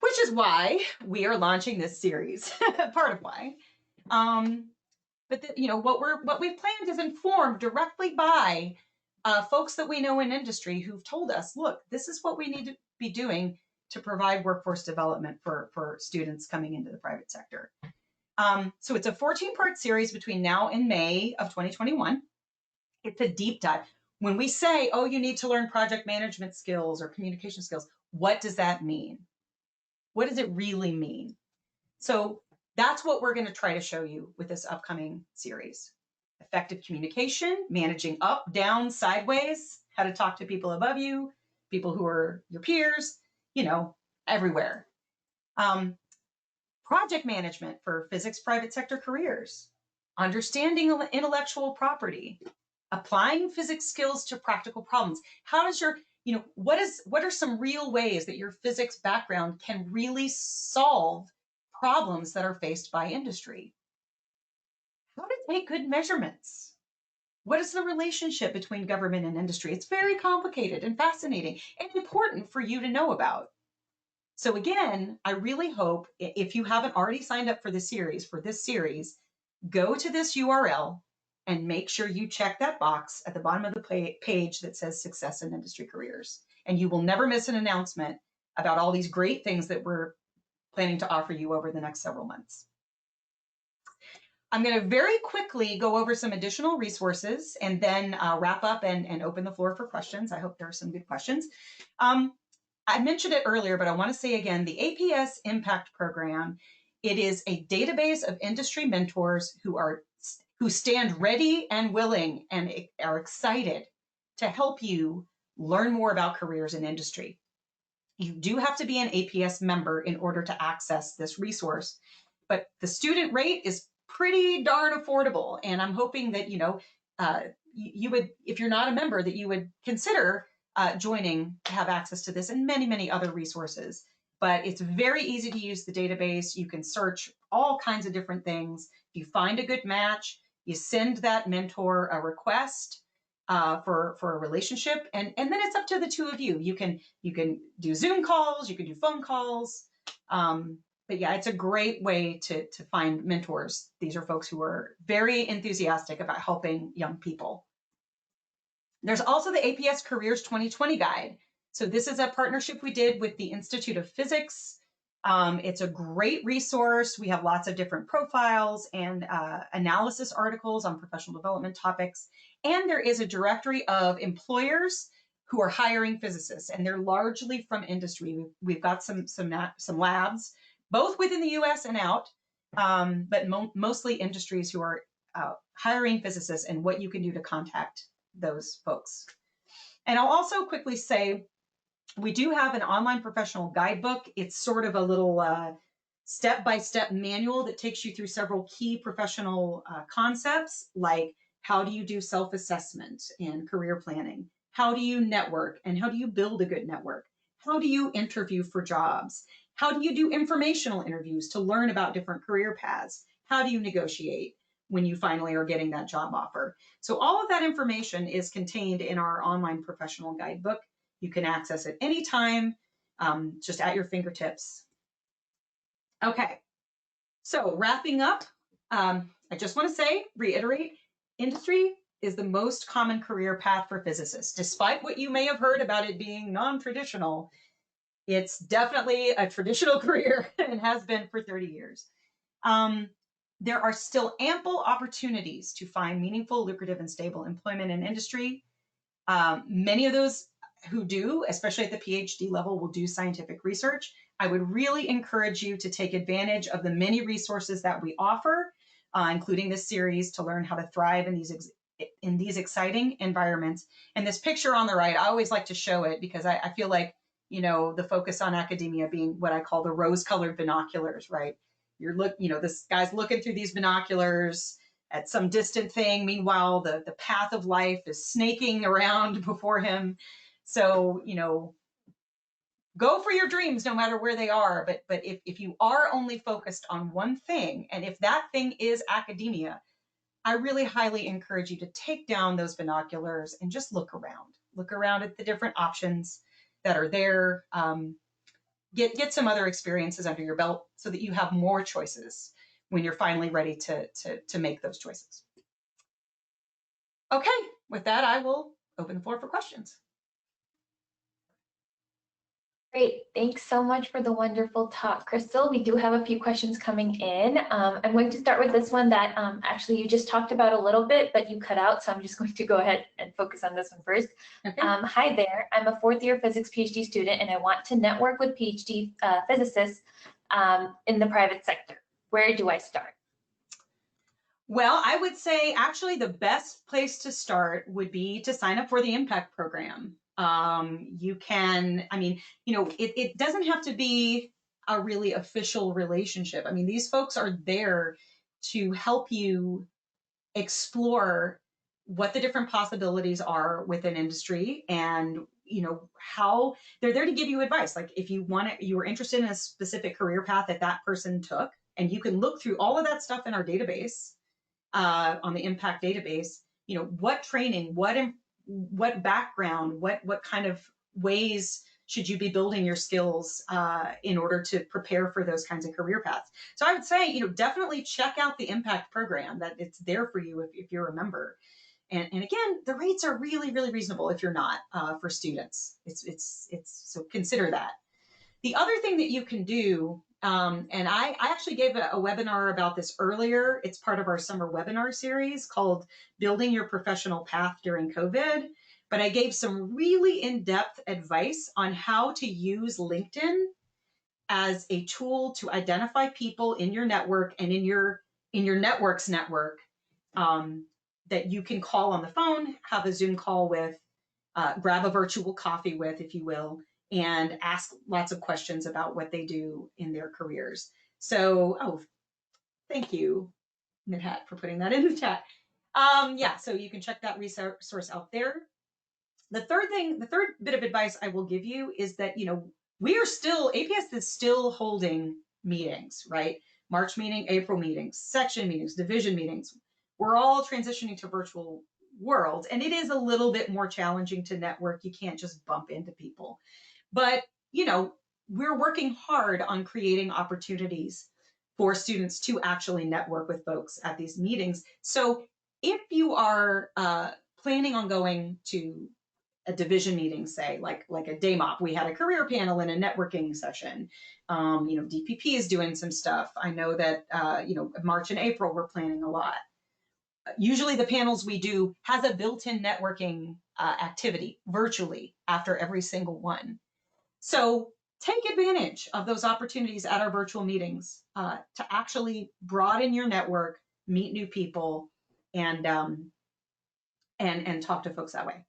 [SPEAKER 3] Which is why we are launching this series, part of why. But you know, what we've planned is informed directly by folks that we know in industry who've told us, look, this is what we need to be doing to provide workforce development for students coming into the private sector. So it's a 14-part series between now and May of 2021. It's a deep dive. When we say, oh, you need to learn project management skills or communication skills, what does that mean? What does it really mean? So that's what we're going to try to show you with this upcoming series. Effective communication, managing up, down, sideways, how to talk to people above you, people who are your peers, everywhere. Project management for physics private sector careers, understanding intellectual property, applying physics skills to practical problems. How does your, what are some real ways that your physics background can really solve problems that are faced by industry? How to take good measurements. What is the relationship between government and industry? It's very complicated and fascinating and important for you to know about. So again, I really hope if you haven't already signed up for this series, go to this URL and make sure you check that box at the bottom of the page that says Success in Industry Careers. And you will never miss an announcement about all these great things that we're planning to offer you over the next several months. I'm going to very quickly go over some additional resources and then wrap up and open the floor for questions. I hope there are some good questions. I mentioned it earlier, but I want to say again, the APS Impact Program, it is a database of industry mentors who stand ready and willing and are excited to help you learn more about careers in industry. You do have to be an APS member in order to access this resource, but the student rate is pretty darn affordable. And I'm hoping that, you would, if you're not a member, that you would consider joining to have access to this and many, many other resources. But it's very easy to use the database. You can search all kinds of different things. If you find a good match, you send that mentor a request for a relationship, and then it's up to the two of you. You can do Zoom calls, you can do phone calls. But yeah, it's a great way to find mentors. These are folks who are very enthusiastic about helping young people. There's also the APS Careers 2020 Guide. So this is a partnership we did with the Institute of Physics. It's a great resource. We have lots of different profiles and analysis articles on professional development topics. And there is a directory of employers who are hiring physicists, and they're largely from industry. We've got some labs, both within the US and out, but mostly industries who are hiring physicists and what you can do to contact those folks. And I'll also quickly say, we do have an online professional guidebook. It's sort of a little step-by-step manual that takes you through several key professional concepts, like how do you do self-assessment and career planning? How do you network and how do you build a good network? How do you interview for jobs? How do you do informational interviews to learn about different career paths? How do you negotiate when you finally are getting that job offer? So all of that information is contained in our online professional guidebook. You can access it anytime, just at your fingertips. Okay, so wrapping up, I just want to reiterate, industry is the most common career path for physicists. Despite what you may have heard about it being non-traditional, it's definitely a traditional career and has been for 30 years. There are still ample opportunities to find meaningful, lucrative, and stable employment in industry. Many of those who do, especially at the PhD level, will do scientific research. I would really encourage you to take advantage of the many resources that we offer, including this series, to learn how to thrive in these exciting environments. And this picture on the right, I always like to show it because I feel like, the focus on academia being what I call the rose-colored binoculars, right? This guy's looking through these binoculars at some distant thing. Meanwhile, the path of life is snaking around before him. So, go for your dreams no matter where they are. But if you are only focused on one thing, and if that thing is academia, I really highly encourage you to take down those binoculars and just look around at the different options that are there. Get some other experiences under your belt so that you have more choices when you're finally ready to make those choices. Okay, with that, I will open the floor for questions.
[SPEAKER 2] Great. Thanks so much for the wonderful talk, Crystal. We do have a few questions coming in. I'm going to start with this one that actually you just talked about a little bit, but you cut out. So I'm just going to go ahead and focus on this one first.
[SPEAKER 3] Okay.
[SPEAKER 2] Hi there. I'm a fourth-year physics PhD student, and I want to network with PhD physicists in the private sector. Where do I start?
[SPEAKER 3] Well, I would say actually the best place to start would be to sign up for the Impact program. You can, I mean, it doesn't have to be a really official relationship. I mean, these folks are there to help you explore what the different possibilities are within industry, and how they're there to give you advice. Like if you were interested in a specific career path that person took, and you can look through all of that stuff in our database, on the Impact database, what training, what background, what kind of ways should you be building your skills in order to prepare for those kinds of career paths. So I would say, definitely check out the Impact program. That it's there for you if you're a member. And again, the rates are really, really reasonable if you're not, for students. It's so consider that. The other thing that you can do, and I actually gave a webinar about this earlier. It's part of our summer webinar series called Building Your Professional Path During COVID. But I gave some really in-depth advice on how to use LinkedIn as a tool to identify people in your network and in your network's network, that you can call on the phone, have a Zoom call with, grab a virtual coffee with, if you will, and ask lots of questions about what they do in their careers. So, thank you, Midhat, for putting that in the chat. Yeah, so you can check that resource out there. The third bit of advice I will give you is that, APS is still holding meetings, right? March meeting, April meetings, section meetings, division meetings. We're all transitioning to virtual world, and it is a little bit more challenging to network. You can't just bump into people. But, we're working hard on creating opportunities for students to actually network with folks at these meetings. So if you are planning on going to a division meeting, say like a DAMOP, we had a career panel and a networking session. DPP is doing some stuff. I know that, March and April, we're planning a lot. Usually the panels we do has a built-in networking activity virtually after every single one. So take advantage of those opportunities at our virtual meetings to actually broaden your network, meet new people, and talk to folks that way.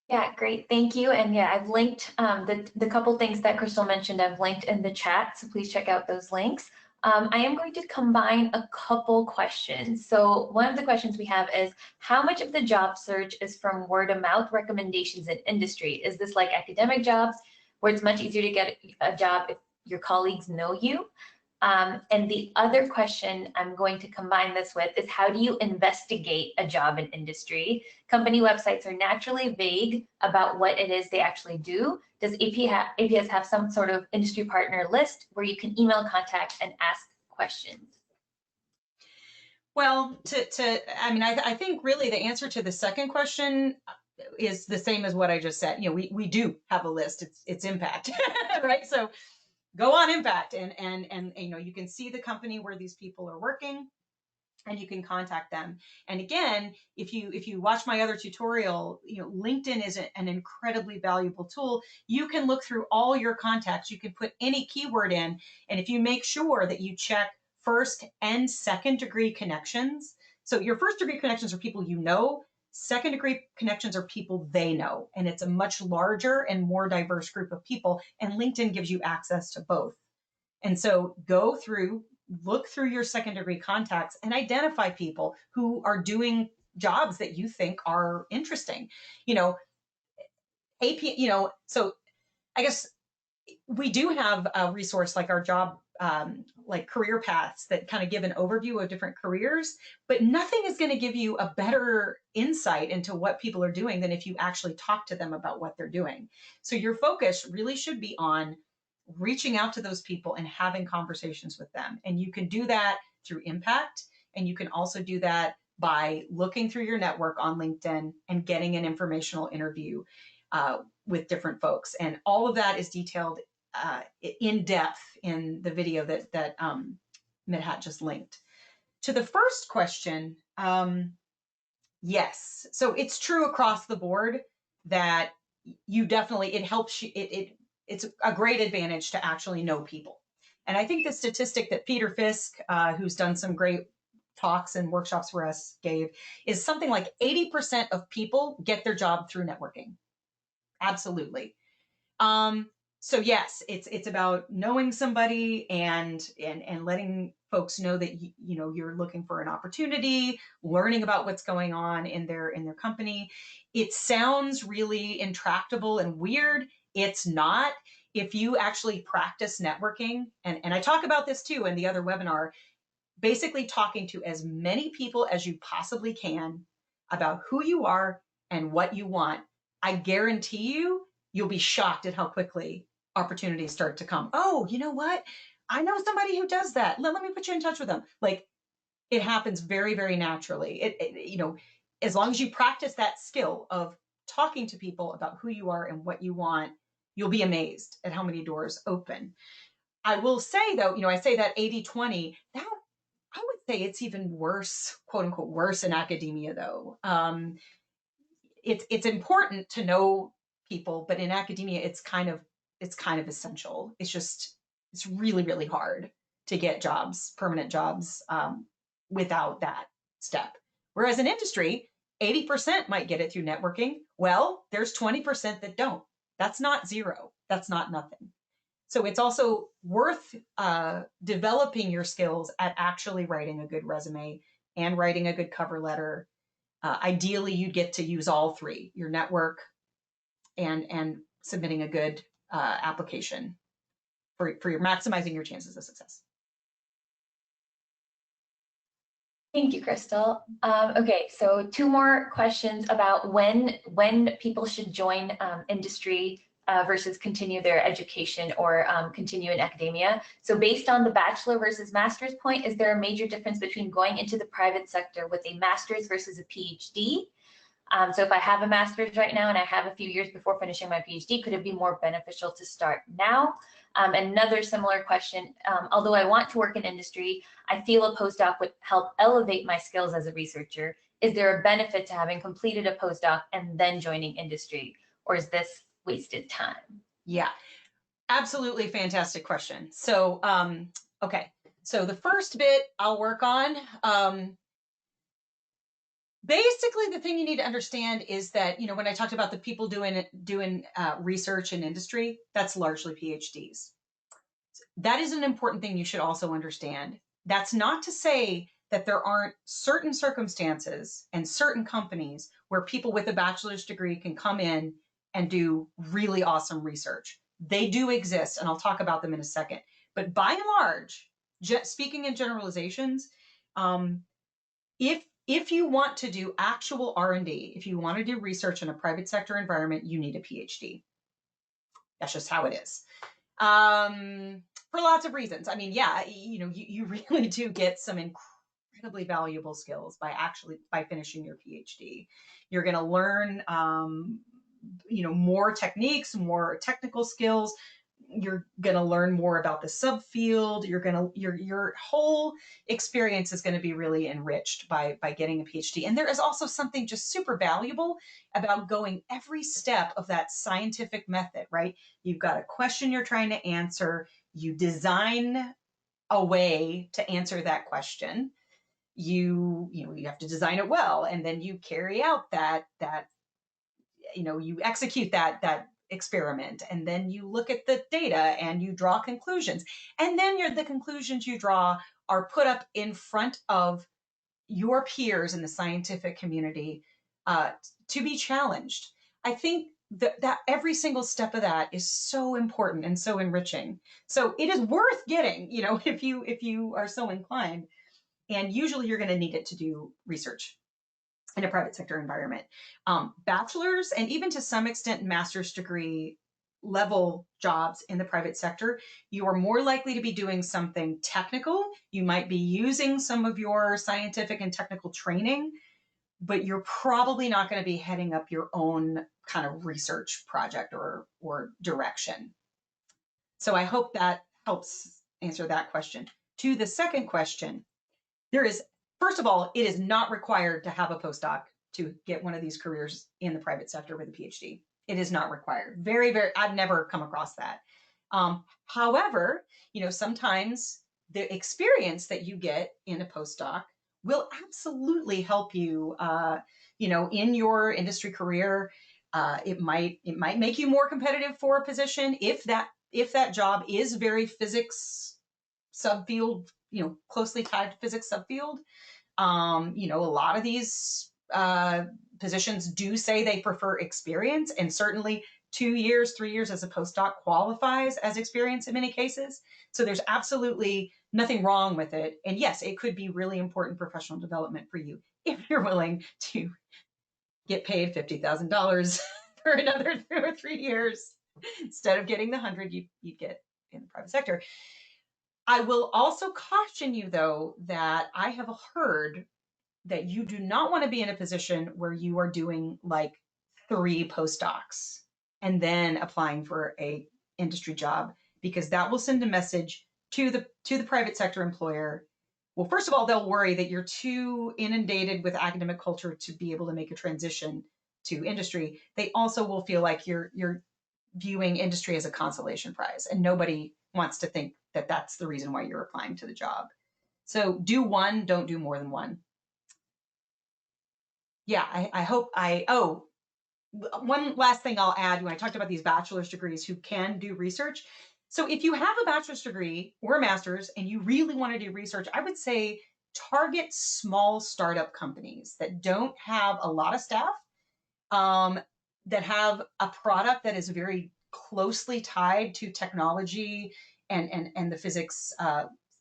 [SPEAKER 2] Yeah, great. Thank you. And yeah, I've linked the couple things that Crystal mentioned, I've linked in the chat. So please check out those links. I am going to combine a couple questions. So one of the questions we have is, how much of the job search is from word of mouth recommendations in industry? Is this like academic jobs where it's much easier to get a job if your colleagues know you? And the other question I'm going to combine this with is, how do you investigate a job in industry? Company websites are naturally vague about what it is they actually do. Does APS have some sort of industry partner list where you can email, contact, and ask questions?
[SPEAKER 3] Well, I think really the answer to the second question is the same as what I just said. We do have a list. It's Impact, right? So go on Impact, and you can see the company where these people are working, and you can contact them. And again, if you watch my other tutorial, LinkedIn is an incredibly valuable tool. You can look through all your contacts. You can put any keyword in, and if you make sure that you check first and second degree connections. So your first degree connections are people you know. Second degree connections are people they know, and it's a much larger and more diverse group of people, and LinkedIn gives you access to both. And so go through, look through your second degree contacts and identify people who are doing jobs that you think are interesting. So I guess we do have a resource like our job, like career paths that kind of give an overview of different careers, but nothing is going to give you a better insight into what people are doing than if you actually talk to them about what they're doing. So your focus really should be on reaching out to those people and having conversations with them. And you can do that through Impact, and you can also do that by looking through your network on LinkedIn and getting an informational interview. with different folks. And all of that is detailed in depth in the video that Midhat just linked. To the first question, yes. So it's true across the board that you definitely, it helps you, it's a great advantage to actually know people. And I think the statistic that Peter Fisk, who's done some great talks and workshops for us, gave is something like 80% of people get their job through networking. Absolutely. So yes, it's about knowing somebody and letting folks know that you know you're looking for an opportunity, learning about what's going on in their company. It sounds really intractable and weird. It's not. If you actually practice networking, and I talk about this too in the other webinar, basically talking to as many people as you possibly can about who you are and what you want, I guarantee you'll be shocked at how quickly opportunities start to come. Oh, you know what? I know somebody who does that. Let me put you in touch with them. Like, it happens very, very naturally. You know, as long as you practice that skill of talking to people about who you are and what you want, you'll be amazed at how many doors open. I will say though, you know, I say that 80-20, that I would say it's even worse, quote unquote, worse in academia though. It's important to know people, but in academia, it's kind of essential. It's really, really hard to get jobs, permanent jobs, without that step. Whereas in industry, 80% might get it through networking. Well, there's 20% that don't. That's not zero. That's not nothing. So it's also worth developing your skills at actually writing a good resume and writing a good cover letter. Ideally, you'd get to use all three: your network and submitting a good application for your maximizing your chances of success.
[SPEAKER 2] Thank you, Crystal. Okay, so two more questions about when people should join industry versus continue their education or continue in academia. So based on the bachelor versus master's point, is there a major difference between going into the private sector with a master's versus a PhD? So if I have a master's right now and I have a few years before finishing my PhD, could it be more beneficial to start now? Another similar question, although I want to work in industry, I feel a postdoc would help elevate my skills as a researcher. Is there a benefit to having completed a postdoc and then joining industry, or is this wasted time?
[SPEAKER 3] Yeah, absolutely fantastic question. So, okay, so the first bit I'll work on. Basically, the thing you need to understand is that, you know, when I talked about the people doing research in industry, that's largely PhDs. That is an important thing you should also understand. That's not to say that there aren't certain circumstances and certain companies where people with a bachelor's degree can come in and do really awesome research. They do exist, and I'll talk about them in a second. But by and large, speaking in generalizations, if you want to do actual R&D, if you want to do research in a private sector environment, you need a PhD. That's just how it is. For lots of reasons. I mean, yeah, you know, you really do get some incredibly valuable skills by finishing your PhD. You're going to learn, you know, more techniques, more technical skills. You're going to learn more about the subfield. Your whole experience is going to be really enriched by getting a PhD. And there is also something just super valuable about going every step of that scientific method, right? You've got a question you're trying to answer. You design a way to answer that question. You have to design it well, and then you carry out that you know, you execute that experiment, and then you look at the data and you draw conclusions, and then the conclusions you draw are put up in front of your peers in the scientific community to be challenged. I think that every single step of that is so important and so enriching. So it is worth getting, you know, if you are so inclined. And usually you're going to need it to do research in a private sector environment. Bachelor's and even to some extent master's degree level jobs in the private sector, you are more likely to be doing something technical. You might be using some of your scientific and technical training, but you're probably not going to be heading up your own kind of research project or direction. So I hope that helps answer that question. To the second question, first of all, it is not required to have a postdoc to get one of these careers in the private sector with a PhD. It is not required. I've never come across that. However, sometimes the experience that you get in a postdoc will absolutely help you, in your industry career. It might make you more competitive for a position if that job is very physics subfield, closely tied to physics subfield. A lot of these positions do say they prefer experience, and certainly 2 years, 3 years as a postdoc qualifies as experience in many cases. So there's absolutely nothing wrong with it. And yes, it could be really important professional development for you if you're willing to get paid $50,000 for another 2 or 3 years instead of getting the 100 you'd get in the private sector. I will also caution you, though, that I have heard that you do not want to be in a position where you are doing like 3 postdocs and then applying for a industry job, because that will send a message to the private sector employer. Well, first of all, they'll worry that you're too inundated with academic culture to be able to make a transition to industry. They also will feel like you're viewing industry as a consolation prize, and nobody wants to think that that's the reason why you're applying to the job. So do one, don't do more than one. Yeah, I hope one last thing I'll add when I talked about these bachelor's degrees who can do research. So if you have a bachelor's degree or a master's and you really want to do research, I would say target small startup companies that don't have a lot of staff, that have a product that is very closely tied to technology and the physics,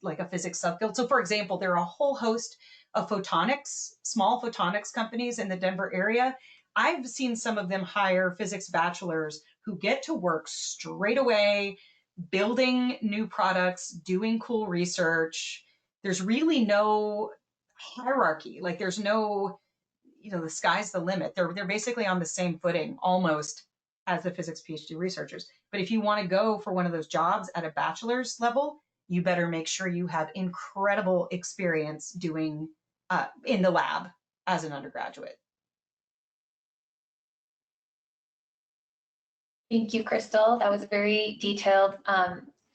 [SPEAKER 3] like a physics subfield. So for example, there are a whole host of small photonics companies in the Denver area. I've seen some of them hire physics bachelors who get to work straight away, building new products, doing cool research. There's really no hierarchy. Like there's no, the sky's the limit. They're basically on the same footing almost as the physics PhD researchers. But if you want to go for one of those jobs at a bachelor's level, you better make sure you have incredible experience doing in the lab as an undergraduate.
[SPEAKER 2] Thank you, Crystal. That was a very detailed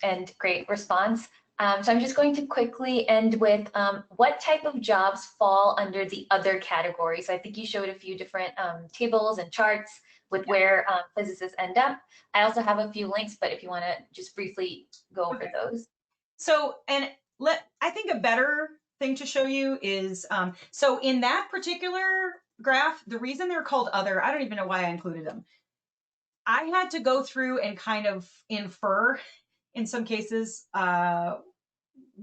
[SPEAKER 2] and great response. So I'm just going to quickly end with what type of jobs fall under the other category. So I think you showed a few different tables and charts with where physicists end up. I also have a few links, but if you want to just briefly go over those.
[SPEAKER 3] So, I think a better thing to show you is, so in that particular graph, the reason they're called other, I don't even know why I included them. I had to go through and kind of infer in some cases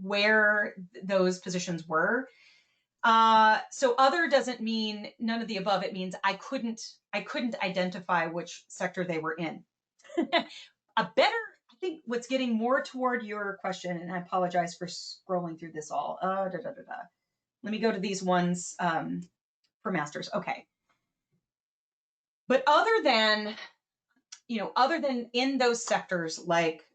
[SPEAKER 3] where those positions were. So other doesn't mean none of the above. It means I couldn't identify which sector they were in. I think what's getting more toward your question, and I apologize for scrolling through this all. Let me go to these ones for masters. Okay. But other than in those sectors like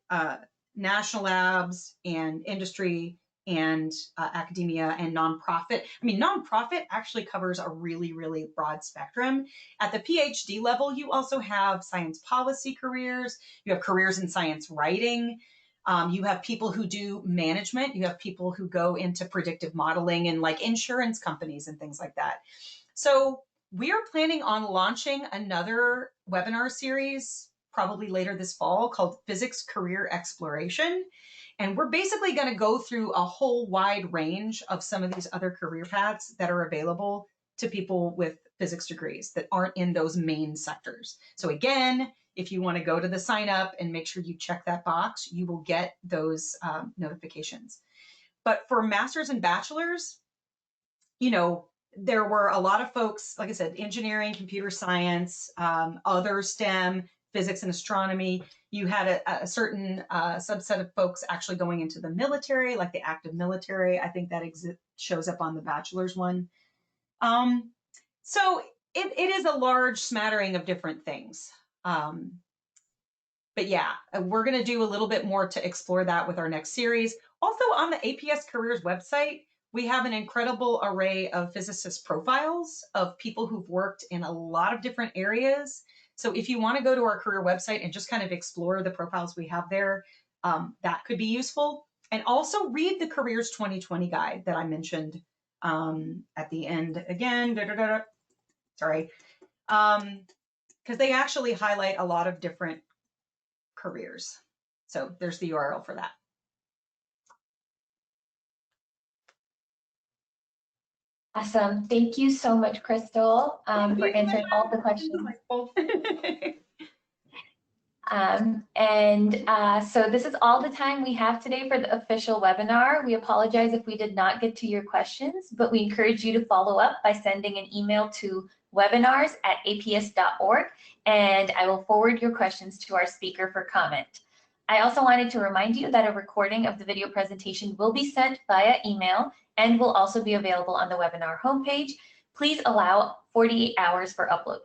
[SPEAKER 3] national labs and industry and academia and nonprofit. I mean, nonprofit actually covers a really, really broad spectrum. At the PhD level, you also have science policy careers. You have careers in science writing. You have people who do management. You have people who go into predictive modeling and like insurance companies and things like that. So we are planning on launching another webinar series probably later this fall called Physics Career Exploration. And we're basically going to go through a whole wide range of some of these other career paths that are available to people with physics degrees that aren't in those main sectors. So again, if you want to go to the sign up and make sure you check that box, you will get those notifications. But for masters and bachelors, there were a lot of folks, like I said, engineering, computer science, other STEM, physics and astronomy. You had a certain subset of folks actually going into the military, like the active military. I think that shows up on the bachelor's one. So it is a large smattering of different things. But yeah, we're going to do a little bit more to explore that with our next series. Also on the APS Careers website, we have an incredible array of physicist profiles of people who've worked in a lot of different areas. So if you want to go to our career website and just kind of explore the profiles we have there, that could be useful. And also read the Careers 2020 guide that I mentioned at the end again. Sorry. Because they actually highlight a lot of different careers. So there's the URL for that.
[SPEAKER 2] Awesome. Thank you so much, Crystal, for answering all the questions. So this is all the time we have today for the official webinar. We apologize if we did not get to your questions, but we encourage you to follow up by sending an email to webinars@aps.org, and I will forward your questions to our speaker for comment. I also wanted to remind you that a recording of the video presentation will be sent via email and will also be available on the webinar homepage. Please allow 48 hours for upload.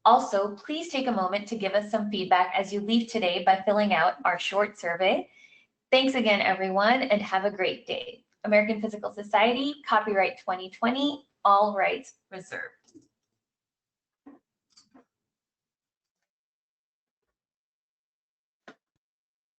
[SPEAKER 2] Also, please take a moment to give us some feedback as you leave today by filling out our short survey. Thanks again, everyone, and have a great day. American Physical Society, copyright 2020, all rights reserved.